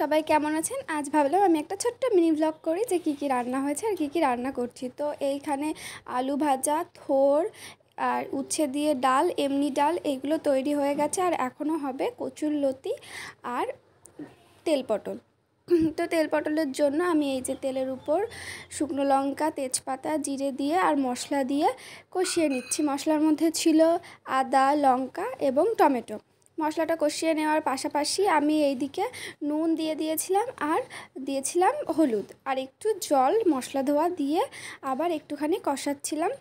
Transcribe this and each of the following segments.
সবাই কেমন আছেন? আজ ভাবলাম আমি একটা ছোট্ট মিনি ব্লগ করি যে কী কী রান্না হয়েছে আর কী কী রান্না করছি। তো এইখানে আলু ভাজা, থোড় আর উচ্ছে দিয়ে ডাল, এমনি ডাল এইগুলো তৈরি হয়ে গেছে। আর এখনও হবে কচুরলতি আর তেল পটল। তো তেল পটলের জন্য আমি এই যে তেলের উপর শুকনো লঙ্কা, তেজপাতা, জিরে দিয়ে আর মশলা দিয়ে কষিয়ে নিচ্ছি। মশলার মধ্যে ছিল আদা, লঙ্কা এবং টমেটো। মশলাটা কষিয়ে নেওয়ার পাশাপাশি আমি এইদিকে নুন দিয়ে দিয়েছিলাম আর দিয়েছিলাম হলুদ আর একটু জল মশলা ধোয়া দিয়ে আবার একটুখানি কষাচ্ছিলাম।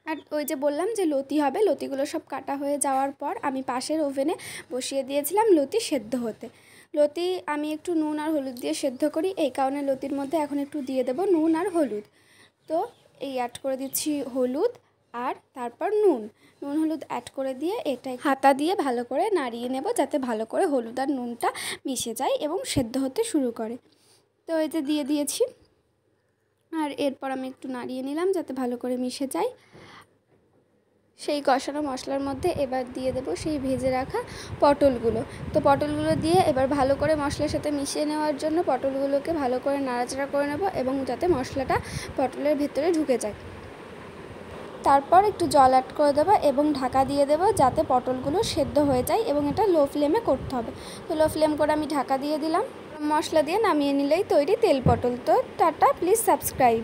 আর ওই যে বললাম যে লতি হবে, লতিগুলো সব কাটা হয়ে যাওয়ার পর আমি পাশের ওভেনে বসিয়ে দিয়েছিলাম লতি সেদ্ধ হতে। লতি আমি একটু নুন আর হলুদ দিয়ে সেদ্ধ করি, এই কারণে লতির মধ্যে এখন একটু দিয়ে দেবো নুন আর হলুদ। তো এই অ্যাড করে দিচ্ছি হলুদ আর তারপর নুন হলুদ অ্যাড করে দিয়ে এটা হাতা দিয়ে ভালো করে নাড়িয়ে নেব যাতে ভালো করে হলুদ আর নুনটা মিশে যায় এবং সেদ্ধ হতে শুরু করে। তো এই যে দিয়ে দিয়েছি আর এরপর আমি একটু নাড়িয়ে নিলাম যাতে ভালো করে মিশে যায়। সেই কষানো মশলার মধ্যে এবার দিয়ে দেবো সেই ভেজে রাখা পটলগুলো। তো পটলগুলো দিয়ে এবার ভালো করে মশলার সাথে মিশিয়ে নেওয়ার জন্য পটলগুলোকে ভালো করে নাড়াচাড়া করে নেব এবং যাতে মশলাটা পটলের ভেতরে ঢুকে যায়। তারপর একটু জল অ্যাড করে দেবো এবং ঢাকা দিয়ে দেবো যাতে পটলগুলো সেদ্ধ হয়ে যায় এবং এটা লো ফ্লেমে করতে হবে। তো লো ফ্লেম করে আমি ঢাকা দিয়ে দিলাম। মশলা দিয়ে নামিয়ে নিলেই তৈরি তেল পটল। তো টাটা, প্লিজ সাবস্ক্রাইব।